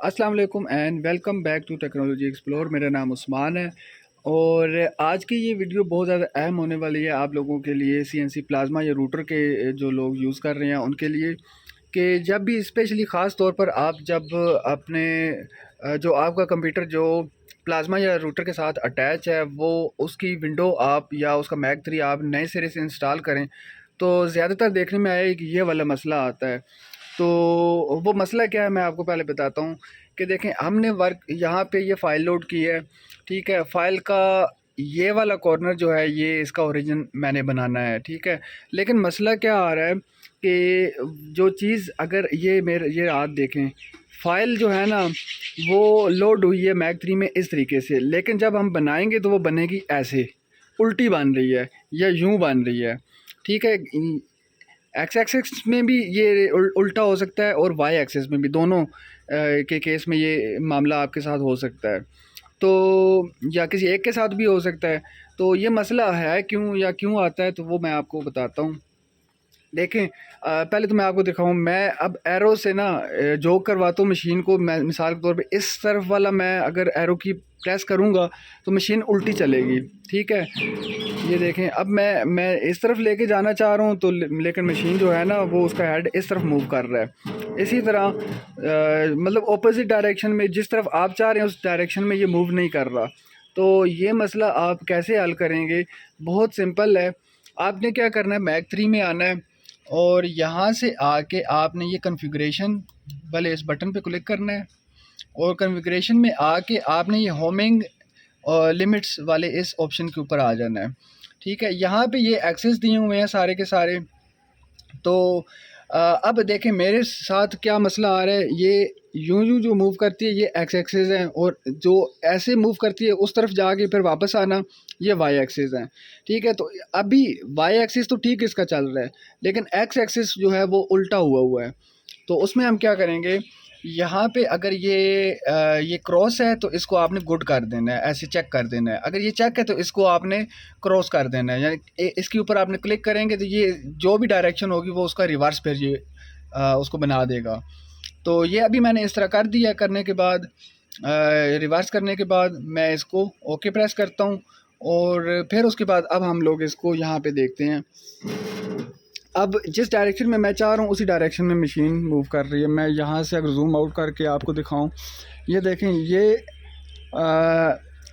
अस्सलाम वालेकुम and welcome back to technology explore. मेरा नाम उस्मान है और आज की ये वीडियो बहुत ज़्यादा अहम होने वाली है आप लोगों के लिए, सीएनसी प्लाज्मा या रूटर के जो लोग यूज़ कर रहे हैं उनके लिए। कि जब भी स्पेशली ख़ास तौर पर आप जब अपने जो आपका कंप्यूटर जो प्लाज्मा या रूटर के साथ अटैच है वो उसकी विंडो आप या उसका मैक 3 आप नए सिरे से इंस्टॉल करें तो ज़्यादातर देखने में आया है कि ये वाला मसला आता है। तो वो मसला क्या है मैं आपको पहले बताता हूँ कि देखें हमने वर्क यहाँ पे ये फ़ाइल लोड की है, ठीक है। फ़ाइल का ये वाला कॉर्नर जो है ये इसका ओरिजिन मैंने बनाना है, ठीक है। लेकिन मसला क्या आ रहा है कि जो चीज़ अगर ये हाथ देखें, फ़ाइल जो है ना वो लोड हुई है मैक 3 में इस तरीके से, लेकिन जब हम बनाएंगे तो वो बनेगी ऐसे, उल्टी बन रही है या यूँ बन रही है, ठीक है। एक्स एक्सिस में भी ये उल्टा हो सकता है और वाई एक्सिस में भी, दोनों के केस में ये मामला आपके साथ हो सकता है। तो या किसी एक के साथ भी हो सकता है। तो ये मसला है क्यों या क्यों आता है तो वो मैं आपको बताता हूँ। देखें, पहले तो मैं आपको दिखाऊँ, मैं अब एरो से ना जो करवाता हूँ मशीन को, मैं मिसाल के तौर पे इस तरफ वाला मैं अगर एरो की प्रेस करूँगा तो मशीन उल्टी चलेगी, ठीक है। ये देखें, अब मैं इस तरफ लेके जाना चाह रहा हूँ तो लेकिन मशीन जो है ना वो उसका हेड इस तरफ मूव कर रहा है। इसी तरह मतलब ऑपोजिट डायरेक्शन में, जिस तरफ आप चाह रहे हैं उस डायरेक्शन में ये मूव नहीं कर रहा। तो ये मसला आप कैसे हल करेंगे? बहुत सिंपल है। आपने क्या करना है, मैक 3 में आना है और यहाँ से आके आपने ये कॉन्फ़िगरेशन वाले इस बटन पे क्लिक करना है और कॉन्फ़िगरेशन में आके आपने ये होमिंग और लिमिट्स वाले इस ऑप्शन के ऊपर आ जाना है, ठीक है। यहाँ पे ये एक्सेस दिए हुए हैं सारे के सारे। तो अब देखें मेरे साथ क्या मसला आ रहा है, ये यूं जो मूव करती है ये एक्स एक्सिस है और जो ऐसे मूव करती है उस तरफ जाके फिर वापस आना ये वाई एक्सिस है, ठीक है। तो अभी वाई एक्सिस तो ठीक इसका चल रहा है, लेकिन एक्स एक्सिस जो है वो उल्टा हुआ हुआ है। तो उसमें हम क्या करेंगे, यहाँ पे अगर ये क्रॉस है तो इसको आपने गुड कर देना है, ऐसे चेक कर देना है। अगर ये चेक है तो इसको आपने क्रॉस कर देना है, यानी इसके ऊपर आपने क्लिक करेंगे तो ये जो भी डायरेक्शन होगी वो उसका रिवर्स फिर ये उसको बना देगा। तो ये अभी मैंने इस तरह कर दिया। करने के बाद रिवर्स करने के बाद मैं इसको ओके प्रेस करता हूँ और फिर उसके बाद अब हम लोग इसको यहाँ पे देखते हैं। अब जिस डायरेक्शन में मैं चाह रहा हूँ उसी डायरेक्शन में मशीन मूव कर रही है। मैं यहाँ से अगर जूम आउट करके आपको दिखाऊं, ये देखें, ये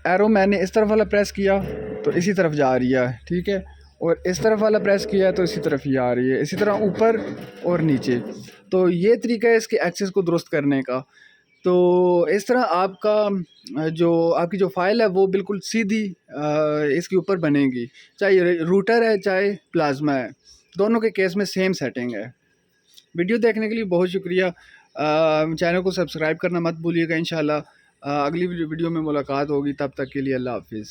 एरो मैंने इस तरफ वाला प्रेस किया तो इसी तरफ जा रही है, ठीक है। और इस तरफ वाला प्रेस किया तो इसी तरफ ही आ रही है, इसी तरह ऊपर और नीचे। तो ये तरीका है इसके एक्सेस को दुरुस्त करने का। तो इस तरह आपका जो आपकी जो फाइल है वो बिल्कुल सीधी इसके ऊपर बनेगी, चाहे रूटर है चाहे प्लाज्मा है, दोनों के केस में सेम सेटिंग है। वीडियो देखने के लिए बहुत शुक्रिया। चैनल को सब्सक्राइब करना मत भूलिएगा। इंशाल्लाह अगली वीडियो में मुलाकात होगी, तब तक के लिए अल्लाह हाफिज़।